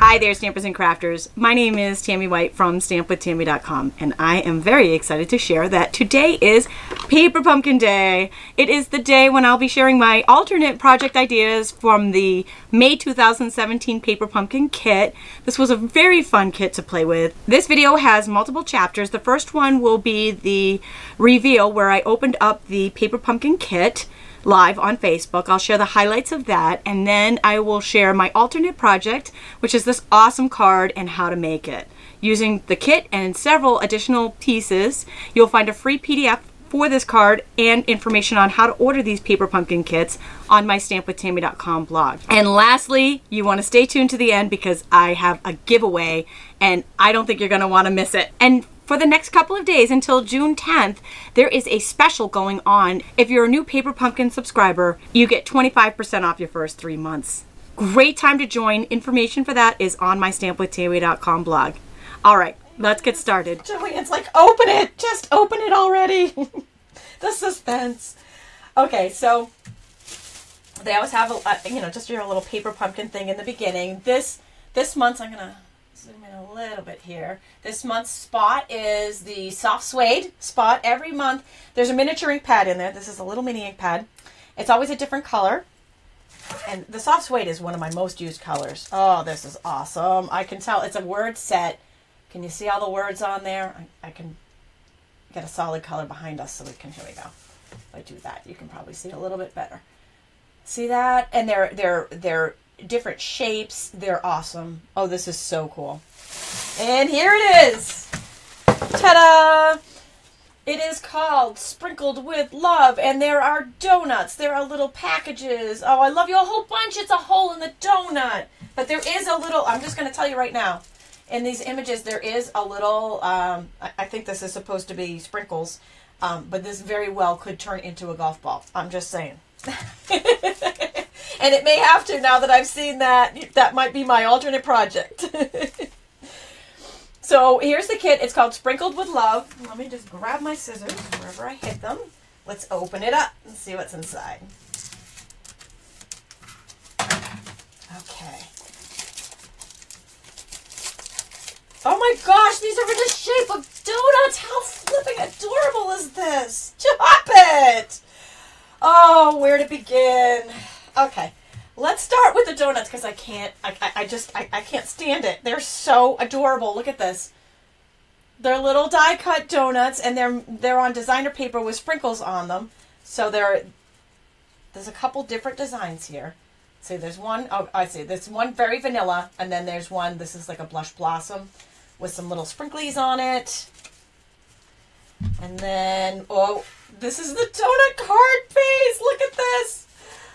Hi there, Stampers and Crafters. My name is Tami White from stampwithtami.com, and I am very excited to share that today is Paper Pumpkin Day. It is the day when I'll be sharing my alternate project ideas from the May 2017 Paper Pumpkin kit. This was a very fun kit to play with. This video has multiple chapters. The first one will be the reveal where I opened up the Paper Pumpkin kit live on Facebook. I'll share the highlights of that, and then I will share my alternate project, which is this awesome card and how to make it. Using the kit and several additional pieces, you'll find a free PDF for this card and information on how to order these Paper Pumpkin kits on my stampwithtami.com blog. And lastly, you want to stay tuned to the end because I have a giveaway and I don't think you're going to want to miss it. And for the next couple of days until June 10th, there is a special going on. If you're a new Paper Pumpkin subscriber, you get 25% off your first 3 months. Great time to join. Information for that is on my stampwithtami.com blog. All right, let's get started. Julian's like, open it! Just open it already! The suspense. Okay, so they always have, just your little paper pumpkin thing in the beginning. This month, I'm going to zoom in a little bit here. This month's spot is the soft suede spot. Every month there's a miniature ink pad in there. This is a little mini ink pad. It's always a different color. And the soft suede is one of my most used colors. Oh, this is awesome. I can tell it's a word set. Can you see all the words on there? I can get a solid color behind us so we can, here we go. If I do that, you can probably see a little bit better. See that? And they're different shapes. They're awesome. Oh, this is so cool. And here it is. Ta-da! It is called Sprinkled with Love, and there are donuts. There are little packages. Oh, I love you a whole bunch. It's a hole in the donut. But there is a little, I'm just going to tell you right now, in these images there is a little, I think this is supposed to be sprinkles, but this very well could turn into a golf ball. I'm just saying. And it may have to now that I've seen that. That might be my alternate project. So here's the kit. It's called Sprinkled with Love. Let me just grab my scissors wherever I hit them. Let's open it up and see what's inside. Okay. Oh my gosh, these are in the shape of donuts. How flipping adorable is this? Stop it! Oh, where to begin? Okay, let's start with the donuts because I can't stand it. They're so adorable. Look at this. They're little die cut donuts, and they're on designer paper with sprinkles on them. So there's a couple different designs here. See, there's one, oh, I see. There's one very vanilla, and then there's one, this is like a blush blossom with some little sprinklies on it. And then, oh, this is the donut card base. Look at this.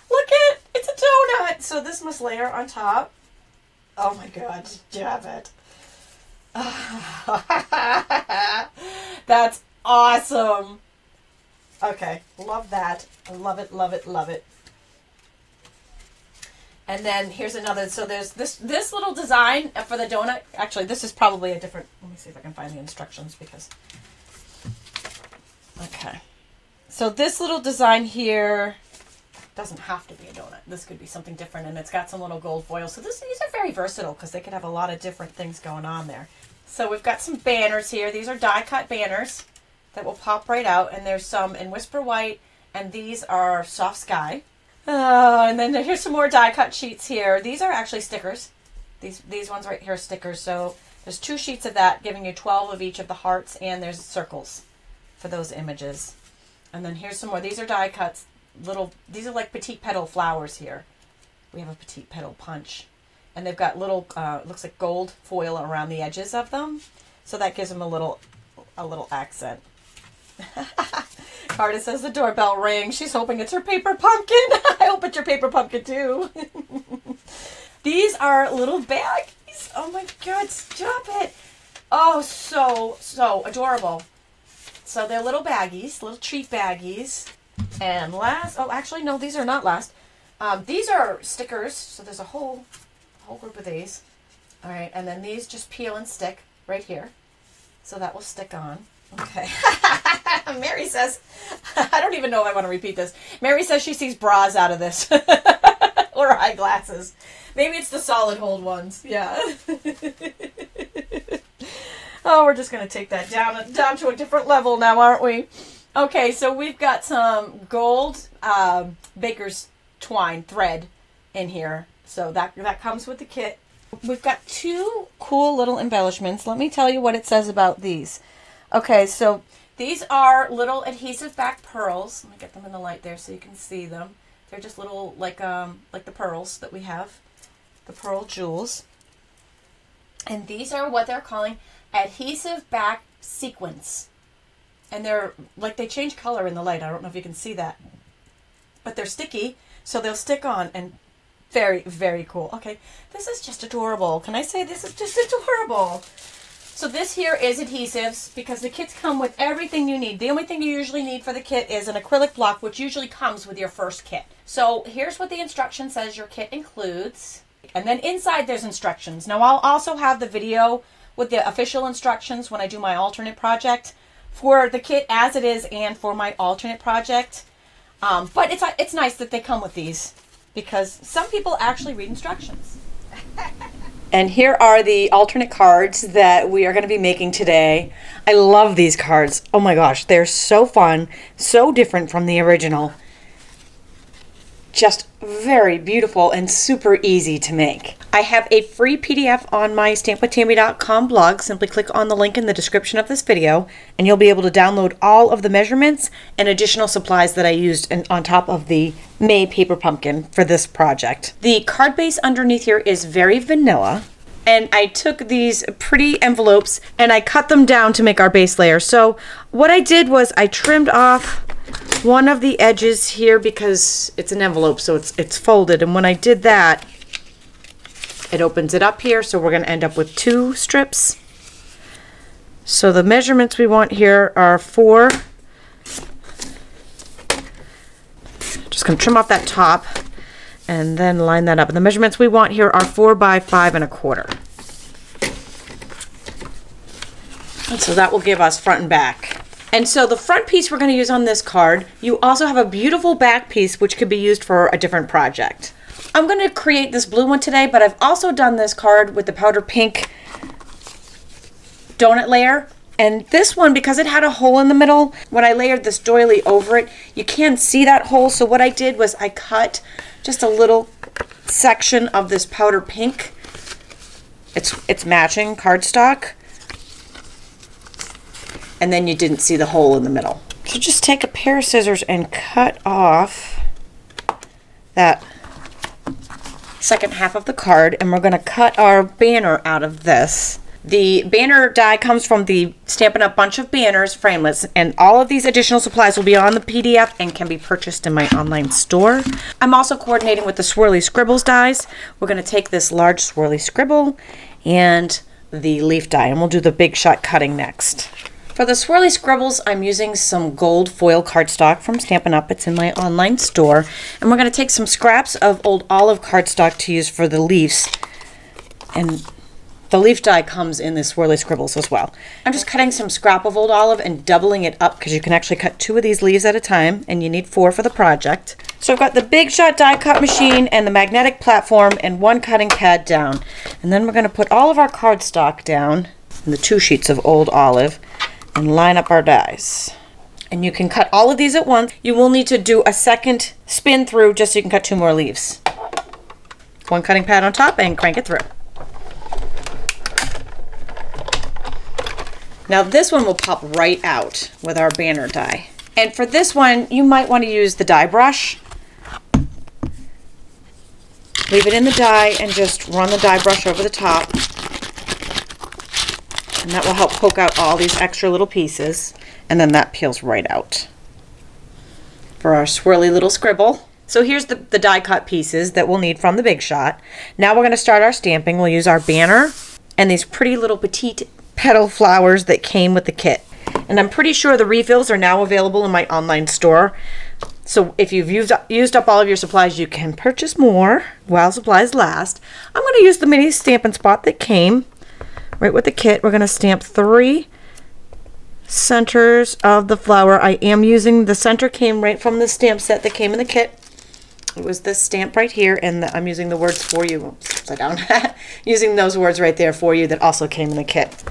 Look at, it's a donut. So this must layer on top. Oh my God, stop it. That's awesome. Okay, love that. I love it, love it, love it. And then here's another, so there's this little design for the donut. Actually, this is probably a different, let me see if I can find the instructions because, okay. So this little design here doesn't have to be a donut. This could be something different, and it's got some little gold foil. So these are very versatile because they could have a lot of different things going on there. So we've got some banners here. These are die cut banners that will pop right out, and there's some in Whisper White, and these are Soft Sky. And then here's some more die cut sheets here. These are actually stickers. These ones right here are stickers. So there's 2 sheets of that, giving you 12 of each of the hearts, and there's circles for those images. And then here's some more. These are die cuts. These are like petite petal flowers here. We have a petite petal punch, and they've got little looks like gold foil around the edges of them, so that gives them a little accent. Carter says the doorbell rings. She's hoping it's her paper pumpkin. I hope it's your paper pumpkin too. These are little baggies. Oh my God, stop it. Oh, so adorable. So they're little baggies, little treat baggies. And last, oh, actually, no, these are not last. These are stickers. So there's a whole group of these. All right, and then these just peel and stick right here. So that will stick on. Okay. Mary says, I don't even know if I want to repeat this. Mary says she sees bras out of this. color eyeglasses. Maybe it's the solid hold ones. Yeah. Oh, we're just going to take that down to a different level now, aren't we? Okay, so we've got some gold baker's twine thread in here. So that comes with the kit. We've got two cool little embellishments. Let me tell you what it says about these. Okay, so these are little adhesive back pearls. Let me get them in the light there so you can see them. They're just little, like the pearls that we have, the pearl jewels. And these are what they're calling adhesive back sequins. And they're, like, they change color in the light. I don't know if you can see that. But they're sticky, so they'll stick on, and very, very cool. Okay, this is just adorable. Can I say this is just adorable? So this here is adhesives, because the kits come with everything you need. The only thing you usually need for the kit is an acrylic block, which usually comes with your first kit. So here's what the instruction says your kit includes. And then inside there's instructions. Now I'll also have the video with the official instructions when I do my alternate project for the kit as it is and for my alternate project. But it's nice that they come with these, because some people actually read instructions. And here are the alternate cards that we are going to be making today. I love these cards. Oh my gosh, they're so fun, so different from the original. Just very beautiful and super easy to make. I have a free PDF on my stampwithtami.com blog. Simply click on the link in the description of this video and you'll be able to download all of the measurements and additional supplies that I used on top of the May paper pumpkin for this project. The card base underneath here is very vanilla, and I took these pretty envelopes and I cut them down to make our base layer. So what I did was I trimmed off one of the edges here because it's an envelope, so it's folded, and when I did that, it opens it up here, so we're going to end up with 2 strips. So the measurements we want here are 4. Just going to trim off that top and then line that up. And the measurements we want here are 4 by 5 1/4. And so that will give us front and back. And so the front piece we're going to use on this card, you also have a beautiful back piece which could be used for a different project. I'm going to create this blue one today, but I've also done this card with the powder pink donut layer. And this one, because it had a hole in the middle, when I layered this doily over it, you can't see that hole. So what I did was I cut just a little section of this powder pink. It's matching cardstock. And then you didn't see the hole in the middle. So just take a pair of scissors and cut off that second half of the card, and we're going to cut our banner out of this. The banner die comes from the Stampin' Up! Bunch of Banners framelits, and all of these additional supplies will be on the PDF and can be purchased in my online store. I'm also coordinating with the Swirly Scribbles dies. We're going to take this large swirly scribble and the leaf die, and we'll do the big shot cutting next. For the swirly scribbles, I'm using some gold foil cardstock from Stampin' Up. It's in my online store. And we're going to take some scraps of old olive cardstock to use for the leaves. And the leaf die comes in the swirly scribbles as well. I'm just cutting some scrap of old olive and doubling it up because you can actually cut 2 of these leaves at a time, and you need 4 for the project. So I've got the Big Shot die cut machine and the magnetic platform and 1 cutting pad down. And then we're going to put all of our cardstock down in the 2 sheets of old olive and line up our dies. And you can cut all of these at once. You will need to do a second spin through just so you can cut 2 more leaves. 1 cutting pad on top and crank it through. Now this one will pop right out with our banner die. And for this one, you might want to use the die brush. Leave it in the die and just run the die brush over the top. And that will help poke out all these extra little pieces. And then that peels right out. For our swirly little scribble. So here's the die cut pieces that we'll need from the Big Shot. Now we're going to start our stamping. We'll use our banner and these pretty little petite petal flowers that came with the kit. And I'm pretty sure the refills are now available in my online store. So if you've used up all of your supplies, you can purchase more while supplies last. I'm going to use the mini Stampin' Spot that came right with the kit. We're going to stamp 3 centers of the flower. I am using the center came right from the stamp set that came in the kit. It was this stamp right here, and I'm using the words for you. Oops, upside down. Using those words right there for you that also came in the kit.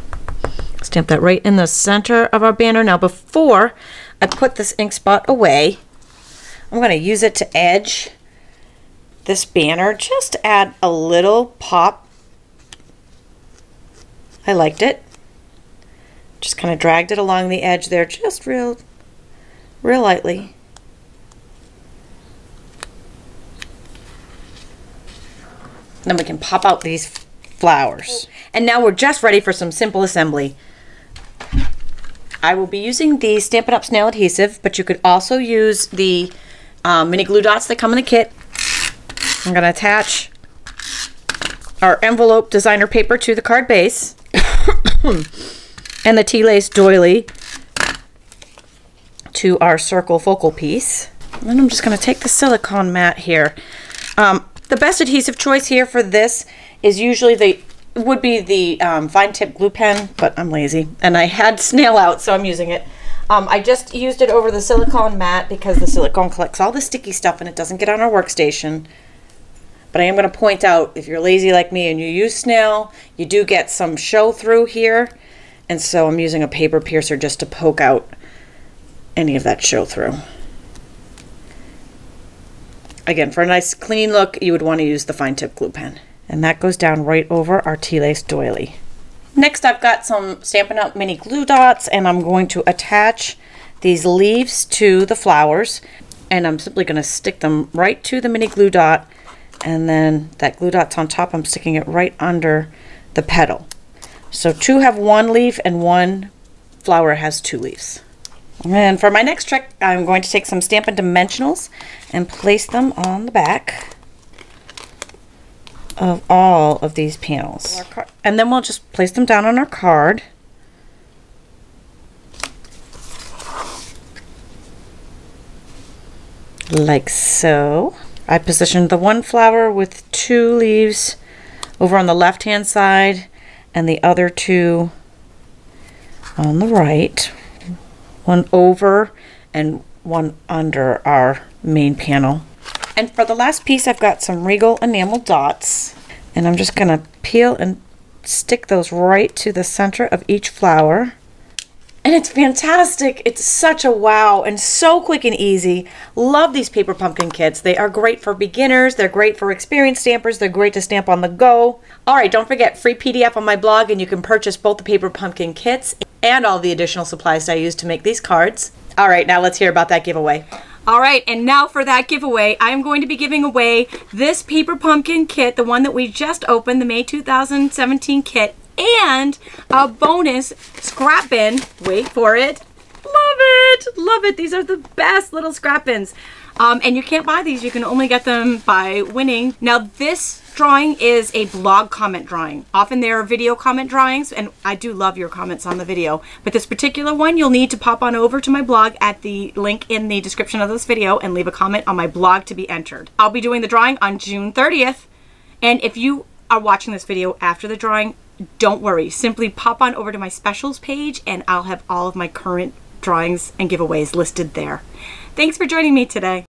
Stamp that right in the center of our banner. Now before I put this ink spot away, I'm going to use it to edge this banner just to add a little pop. I liked it. Just kind of dragged it along the edge there, just real lightly. Then we can pop out these flowers. And now we're just ready for some simple assembly. I will be using the Stampin' Up! Snail adhesive, but you could also use the mini glue dots that come in the kit. I'm going to attach our envelope designer paper to the card base and the tea lace doily to our circle focal piece. And then I'm just going to take the silicone mat here. The best adhesive choice here for this is usually the fine tip glue pen, but I'm lazy and I had snail out, so I'm using it. I just used it over the silicone mat because the silicone collects all the sticky stuff and it doesn't get on our workstation. But I am going to point out, if you're lazy like me and you use snail, you do get some show through here, and so I'm using a paper piercer just to poke out any of that show through. Again, for a nice clean look, you would want to use the fine tip glue pen. And that goes down right over our tea lace doily. Next, I've got some Stampin' Up! Mini glue dots, and I'm going to attach these leaves to the flowers. And I'm simply going to stick them right to the mini glue dot, and then that glue dot's on top, I'm sticking it right under the petal. So two have one leaf and one flower has two leaves. And for my next trick, I'm going to take some Stampin' Dimensionals and place them on the back of all of these panels. And then we'll just place them down on our card. Like so. I positioned the one flower with two leaves over on the left-hand side and the other two on the right. One over and one under our main panel. And for the last piece, I've got some Regal enamel dots, and I'm just going to peel and stick those right to the center of each flower. And it's fantastic. It's such a wow and so quick and easy. Love these paper pumpkin kits. They are great for beginners. They're great for experienced stampers. They're great to stamp on the go. All right, don't forget, free PDF on my blog, and you can purchase both the paper pumpkin kits and all the additional supplies I use to make these cards. All right, now let's hear about that giveaway. All right, and now for that giveaway, I'm going to be giving away this paper pumpkin kit, the one that we just opened, the May 2017 kit, and a bonus scrap bin. Wait for it. Love it. Love it. These are the best little scrap bins. And you can't buy these. You can only get them by winning. Now, this drawing is a blog comment drawing. Often there are video comment drawings, and I do love your comments on the video. But this particular one, you'll need to pop on over to my blog at the link in the description of this video and leave a comment on my blog to be entered. I'll be doing the drawing on June 30th. And if you are watching this video after the drawing, don't worry. Simply pop on over to my specials page and I'll have all of my current drawings and giveaways listed there. Thanks for joining me today.